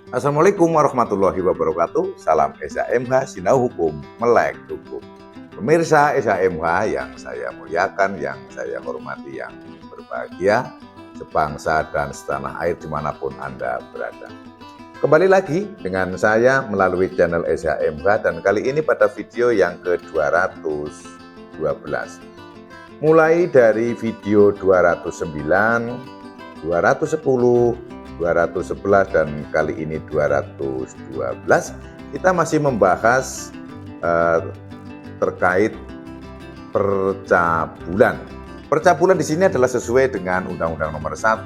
Assalamualaikum warahmatullahi wabarakatuh. Salam SHMH Sinau Hukum Melek Hukum. Pemirsa SHMH yang saya muliakan, yang saya hormati, yang berbahagia, sebangsa dan setanah air dimanapun Anda berada. Kembali lagi dengan saya melalui channel SHMH dan kali ini pada video yang ke-212. Mulai dari video 209, 210, 211 dan kali ini 212 kita masih membahas terkait percabulan. Percabulan di sini adalah sesuai dengan Undang-Undang Nomor 1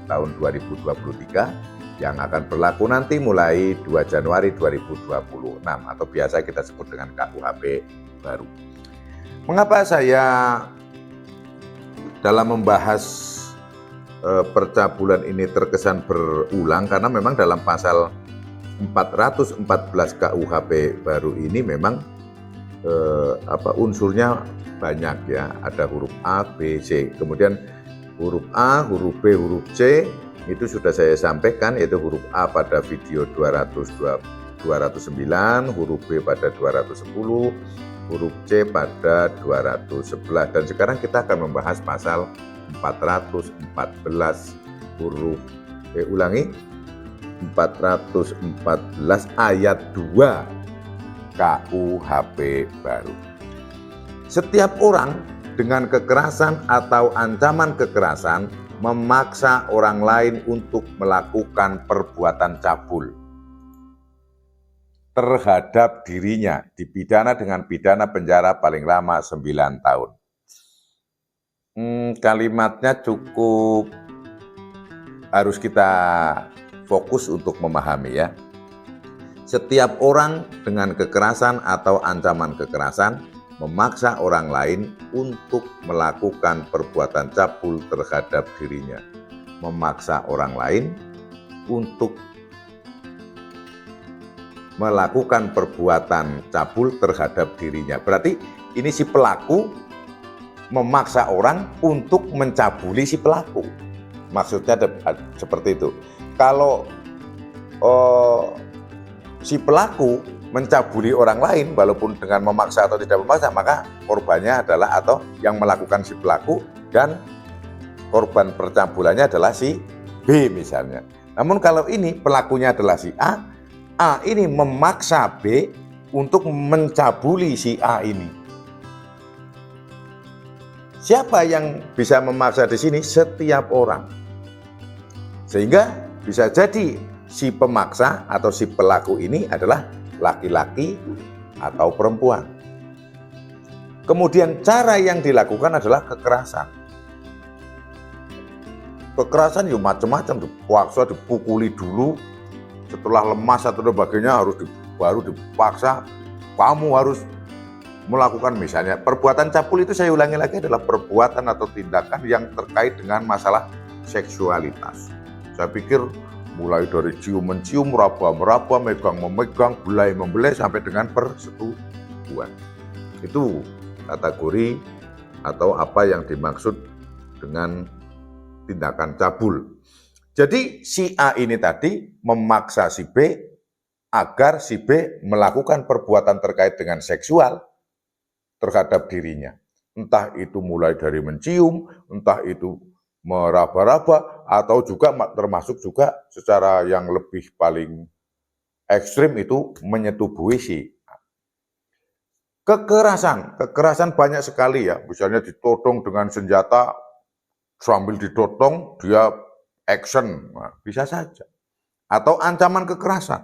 Tahun 2023 yang akan berlaku nanti mulai 2 Januari 2026 atau biasa kita sebut dengan KUHP baru. Mengapa saya dalam membahas percabulan ini terkesan berulang? Karena memang dalam pasal 414 KUHP baru ini memang unsurnya banyak ya. Ada huruf A, B, C. Kemudian huruf A, huruf B, huruf C itu sudah saya sampaikan, yaitu huruf A pada video 209, huruf B pada 210, huruf C pada 211. Dan sekarang kita akan membahas pasal 414 huruf 414 ayat 2 KUHP baru. Setiap orang dengan kekerasan atau ancaman kekerasan memaksa orang lain untuk melakukan perbuatan cabul terhadap dirinya dipidana dengan pidana penjara paling lama 9 tahun. Kalimatnya cukup harus kita fokus untuk memahami ya. Setiap orang dengan kekerasan atau ancaman kekerasan memaksa orang lain untuk melakukan perbuatan cabul terhadap dirinya. Memaksa orang lain untuk melakukan perbuatan cabul terhadap dirinya. Berarti ini si pelaku memaksa orang untuk mencabuli si pelaku. Maksudnya seperti itu. Kalau si pelaku mencabuli orang lain walaupun dengan memaksa atau tidak memaksa, maka korbannya adalah atau yang melakukan si pelaku dan korban percabulannya adalah si B misalnya. Namun kalau ini pelakunya adalah si A, A ini memaksa B untuk mencabuli si A ini. Siapa yang bisa memaksa di sini? Setiap orang. Sehingga bisa jadi si pemaksa atau si pelaku ini adalah laki-laki atau perempuan. Kemudian cara yang dilakukan adalah kekerasan. Kekerasan ya macam-macam, dipaksa, dipukuli dulu, setelah lemas atau sebagainya baru dipaksa, kamu harus melakukan misalnya perbuatan cabul. Itu saya ulangi lagi adalah perbuatan atau tindakan yang terkait dengan masalah seksualitas. Saya pikir mulai dari cium-mencium, meraba-meraba, megang-memegang, belai-membelai sampai dengan persetubuhan. Itu kategori atau apa yang dimaksud dengan tindakan cabul. Jadi si A ini tadi memaksa si B agar si B melakukan perbuatan terkait dengan seksual terhadap dirinya. Entah itu mulai dari mencium, entah itu meraba-raba, atau juga termasuk juga secara yang lebih paling ekstrim itu menyetubuhi si A. Kekerasan banyak sekali ya. Misalnya ditodong dengan senjata, sambil ditodong dia action, nah, bisa saja. Atau ancaman kekerasan.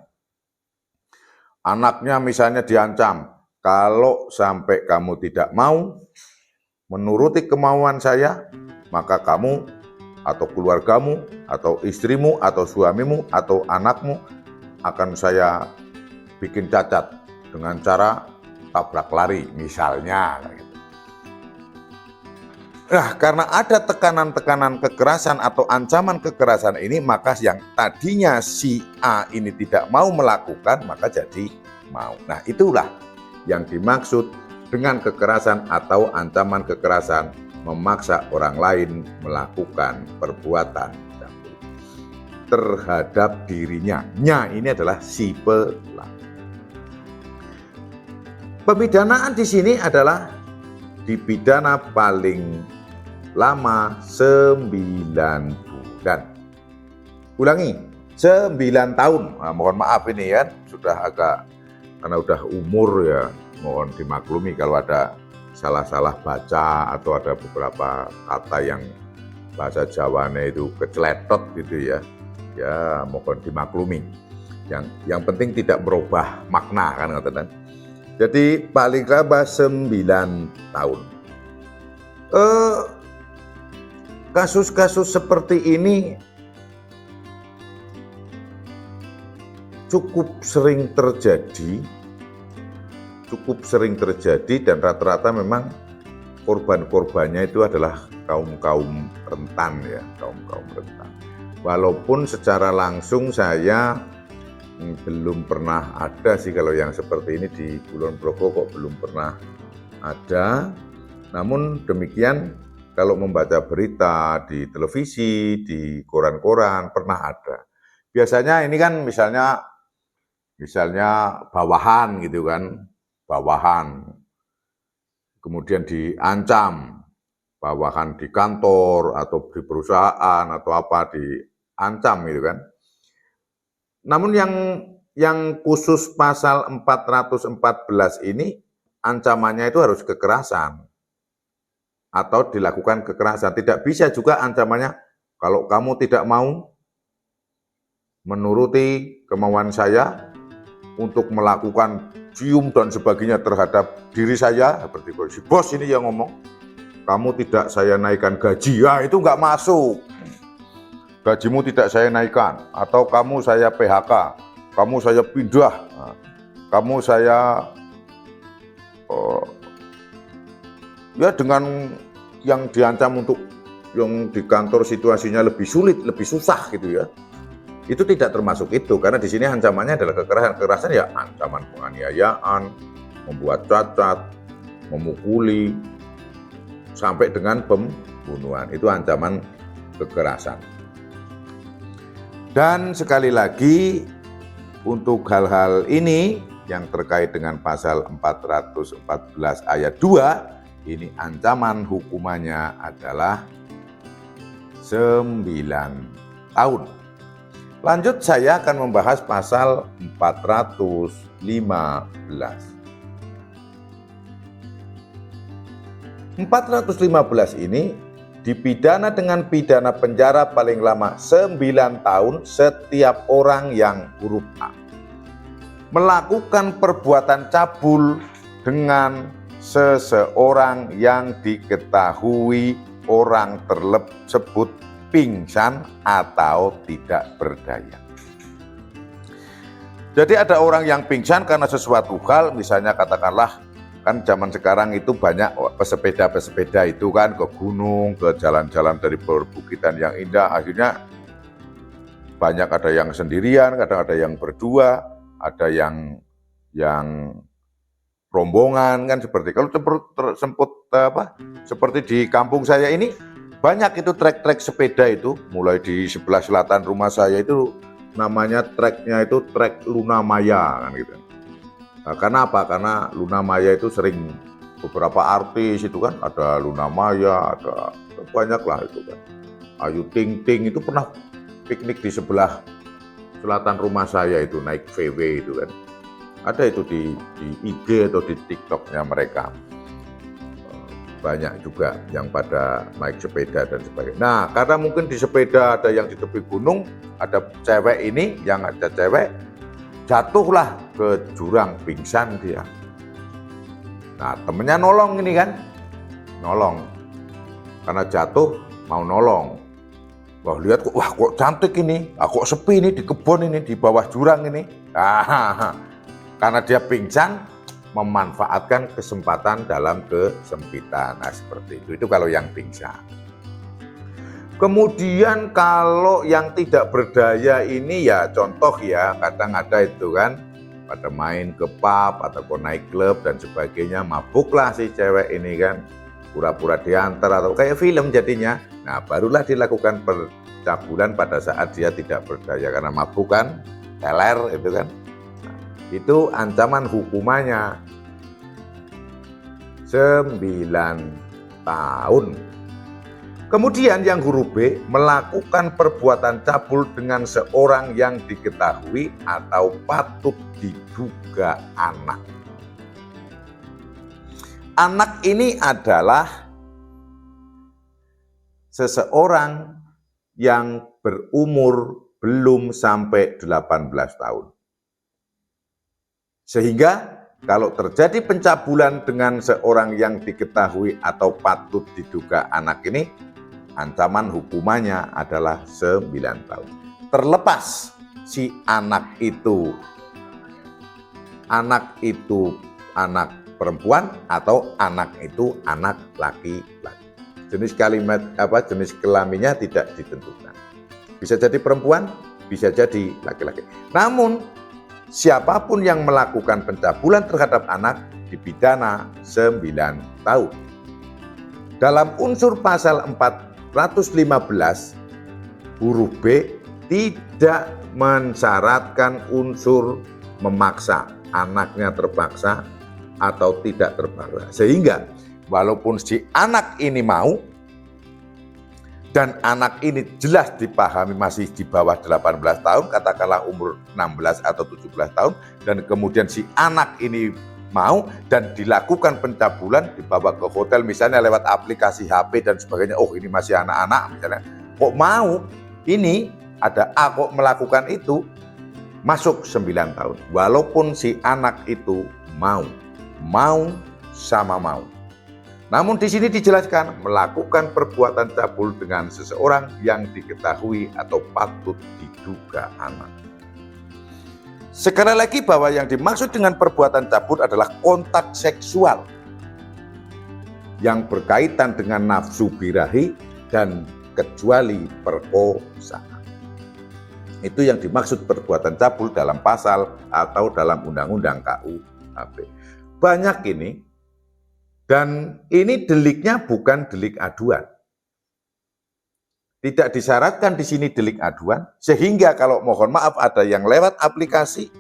Anaknya misalnya diancam, kalau sampai kamu tidak mau menuruti kemauan saya, maka kamu atau keluargamu, atau istrimu, atau suamimu, atau anakmu akan saya bikin cacat dengan cara tabrak lari misalnya. Nah, karena ada tekanan-tekanan kekerasan atau ancaman kekerasan ini, maka yang tadinya si A ini tidak mau melakukan, maka jadi mau. Nah, itulah yang dimaksud dengan kekerasan atau ancaman kekerasan memaksa orang lain melakukan perbuatan cabul. terhadap dirinya. Nya ini adalah si pelaku. Pemidanaan di sini adalah dipidana paling lama 9 bulan. Ulangi, 9 tahun. Nah, mohon maaf ini ya, sudah agak karena udah umur ya, mohon dimaklumi kalau ada salah-salah baca atau ada beberapa kata yang bahasa Jawanya itu keceletot gitu ya. Ya mohon dimaklumi. Yang penting tidak merubah makna kan katanya. Jadi paling lama 9 tahun. Kasus-kasus seperti ini cukup sering terjadi dan rata-rata memang korban-korbannya itu adalah kaum-kaum rentan ya, kaum-kaum rentan. Walaupun secara langsung saya belum pernah ada sih kalau yang seperti ini di Kulon Progo kok belum pernah ada. Namun demikian kalau membaca berita di televisi, di koran-koran pernah ada. Biasanya ini kan misalnya bawahan gitu kan, bawahan. Kemudian diancam, bawahan di kantor atau di perusahaan atau apa diancam gitu kan. Namun yang khusus pasal 414 ini ancamannya itu harus kekerasan atau dilakukan kekerasan. Tidak bisa juga ancamannya kalau kamu tidak mau menuruti kemauan saya untuk melakukan cium dan sebagainya terhadap diri saya, seperti si bos ini yang ngomong, kamu tidak saya naikkan gaji, ya itu nggak masuk. Gajimu tidak saya naikkan, atau kamu saya PHK, kamu saya pindah, kamu saya ya dengan yang diancam untuk yang di kantor situasinya lebih sulit, lebih susah gitu ya. Itu tidak termasuk itu, karena di sini ancamannya adalah kekerasan. Kekerasan ya ancaman penganiayaan, membuat cacat, memukuli, sampai dengan pembunuhan. Itu ancaman kekerasan. Dan sekali lagi, untuk hal-hal ini yang terkait dengan pasal 414 ayat 2, ini ancaman hukumannya adalah 9 tahun. Lanjut saya akan membahas pasal 415. 415 ini dipidana dengan pidana penjara paling lama 9 tahun setiap orang yang huruf A melakukan perbuatan cabul dengan seseorang yang diketahui orang tersebut pingsan atau tidak berdaya. Jadi ada orang yang pingsan karena sesuatu hal, misalnya katakanlah kan zaman sekarang itu banyak pesepeda itu kan ke gunung, ke jalan-jalan dari perbukitan yang indah, akhirnya banyak ada yang sendirian, kadang ada yang berdua, ada yang rombongan kan seperti kalau seperti di kampung saya ini banyak itu trek-trek sepeda itu, mulai di sebelah selatan rumah saya itu namanya treknya itu trek Luna Maya kan gitu. Nah, karena apa? Karena Luna Maya itu sering beberapa artis itu kan, ada Luna Maya, ada banyak lah itu kan. Ayu Ting Ting itu pernah piknik di sebelah selatan rumah saya itu, naik VW itu kan. Ada itu di IG atau di TikToknya mereka. Banyak juga yang pada naik sepeda dan sebagainya. Nah, karena mungkin di sepeda ada yang di tepi gunung, ada cewek ini, yang ada cewek, jatuhlah ke jurang, pingsan dia. Nah, temennya nolong ini kan, nolong. Karena jatuh, mau nolong. Wah, lihat kok, wah kok cantik ini, kok sepi ini di kebun ini, di bawah jurang ini. Nah, karena dia pingsan, memanfaatkan kesempatan dalam kesempitan. Nah, seperti itu kalau yang pingsan. Kemudian kalau yang tidak berdaya ini ya contoh ya, kadang ada itu kan, pada main ke pub atau naik klub dan sebagainya, mabuklah si cewek ini kan. pura-pura diantar atau kayak film jadinya. Nah, barulah dilakukan pencabulan pada saat dia tidak berdaya karena mabuk kan, teler itu kan. Nah, itu ancaman hukumannya 9 tahun. Kemudian yang huruf B, melakukan perbuatan cabul dengan seorang yang diketahui atau patut diduga anak. Anak ini adalah seseorang yang berumur belum sampai 18 tahun. Sehingga kalau terjadi pencabulan dengan seorang yang diketahui atau patut diduga anak ini, ancaman hukumannya adalah 9 tahun. Terlepas si anak itu anak perempuan atau anak itu anak laki-laki. Jenis kelaminnya tidak ditentukan. Bisa jadi perempuan, bisa jadi laki-laki. Namun siapapun yang melakukan pencabulan terhadap anak dipidana 9 tahun. Dalam unsur pasal 415 huruf B tidak mensyaratkan unsur memaksa, anaknya terpaksa atau tidak terpaksa. Sehingga walaupun si anak ini mau dan anak ini jelas dipahami masih di bawah 18 tahun, katakanlah umur 16 atau 17 tahun, dan kemudian si anak ini mau dan dilakukan pencabulan, dibawa ke hotel misalnya lewat aplikasi HP dan sebagainya. Oh, ini masih anak-anak misalnya, kok mau, ini ada A kok melakukan itu, masuk 9 tahun. Walaupun si anak itu mau sama mau. Namun di sini dijelaskan melakukan perbuatan cabul dengan seseorang yang diketahui atau patut diduga anak. Sekali lagi bahwa yang dimaksud dengan perbuatan cabul adalah kontak seksual yang berkaitan dengan nafsu birahi dan kecuali perkosaan. Itu yang dimaksud perbuatan cabul dalam pasal atau dalam undang-undang KUHP. Banyak ini, dan ini deliknya bukan delik aduan. Tidak disyaratkan di sini delik aduan, sehingga kalau mohon maaf ada yang lewat aplikasi,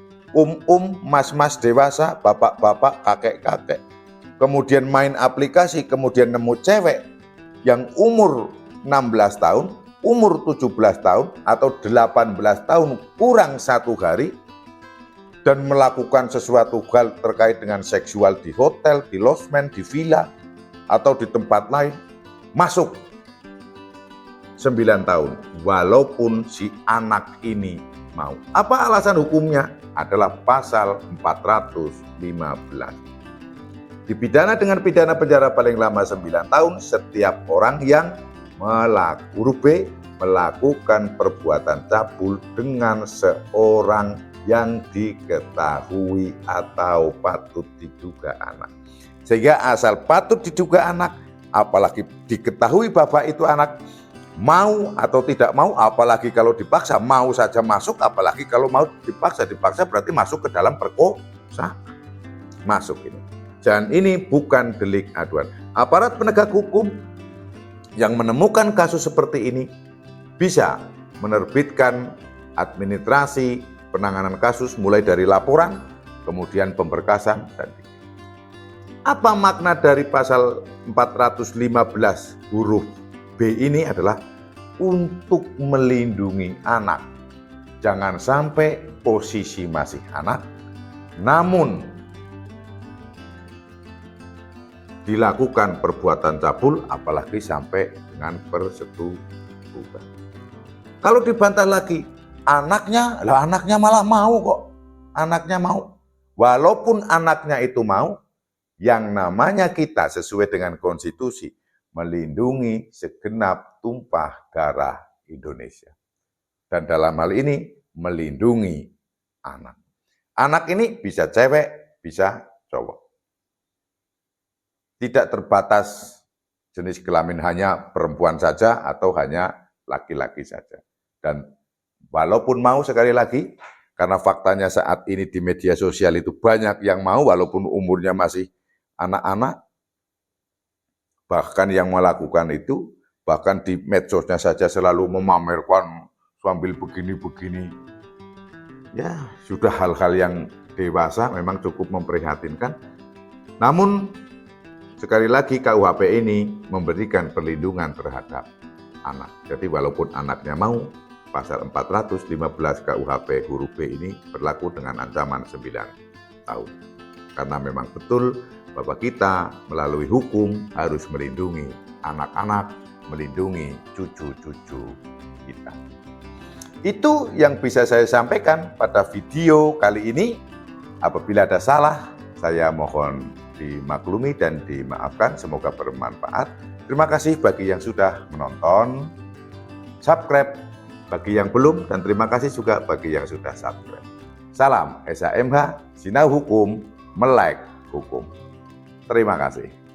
mas-mas dewasa, bapak-bapak, kakek-kakek, kemudian main aplikasi, kemudian nemu cewek yang umur 16 tahun, umur 17 tahun, atau 18 tahun kurang 1 hari, dan melakukan sesuatu hal terkait dengan seksual di hotel, di losmen, di villa, atau di tempat lain, masuk 9 tahun, walaupun si anak ini mau. Apa alasan hukumnya? Adalah pasal 415. Dipidana dengan pidana penjara paling lama 9 tahun setiap orang yang melakukan perbuatan cabul dengan seorang yang diketahui atau patut diduga anak. Sehingga asal patut diduga anak, apalagi diketahui bapak itu anak, mau atau tidak mau, apalagi kalau dipaksa, mau saja masuk, apalagi kalau mau dipaksa berarti masuk ke dalam perkosaan. Masuk ini. Dan ini bukan delik aduan. Aparat penegak hukum yang menemukan kasus seperti ini bisa menerbitkan administrasi penanganan kasus mulai dari laporan, kemudian pemberkasan, dan apa makna dari pasal 415 huruf B ini adalah untuk melindungi anak. Jangan sampai posisi masih anak, namun dilakukan perbuatan cabul, apalagi sampai dengan persetubuhan. Kalau dibantah lagi, anaknya malah mau kok. Anaknya mau. Walaupun anaknya itu mau, yang namanya kita sesuai dengan konstitusi, melindungi segenap tumpah darah Indonesia. Dan dalam hal ini, melindungi anak. Anak ini bisa cewek, bisa cowok. Tidak terbatas jenis kelamin hanya perempuan saja atau hanya laki-laki saja. Dan walaupun mau, sekali lagi, karena faktanya saat ini di media sosial itu banyak yang mau walaupun umurnya masih anak-anak, bahkan yang melakukan itu, bahkan di medsosnya saja selalu memamerkan sambil begini-begini. Ya, sudah hal-hal yang dewasa, memang cukup memprihatinkan. Namun, sekali lagi KUHP ini memberikan perlindungan terhadap anak. Jadi walaupun anaknya mau, pasal 415 KUHP huruf B ini berlaku dengan ancaman 9 tahun. Karena memang betul bahwa kita melalui hukum harus melindungi anak-anak, melindungi cucu-cucu kita. Itu yang bisa saya sampaikan pada video kali ini. Apabila ada salah, saya mohon dimaklumi dan dimaafkan. Semoga bermanfaat. Terima kasih bagi yang sudah menonton, subscribe bagi yang belum, dan terima kasih juga bagi yang sudah subscribe. Salam SHMH, Sinau Hukum, Melek Hukum. Terima kasih.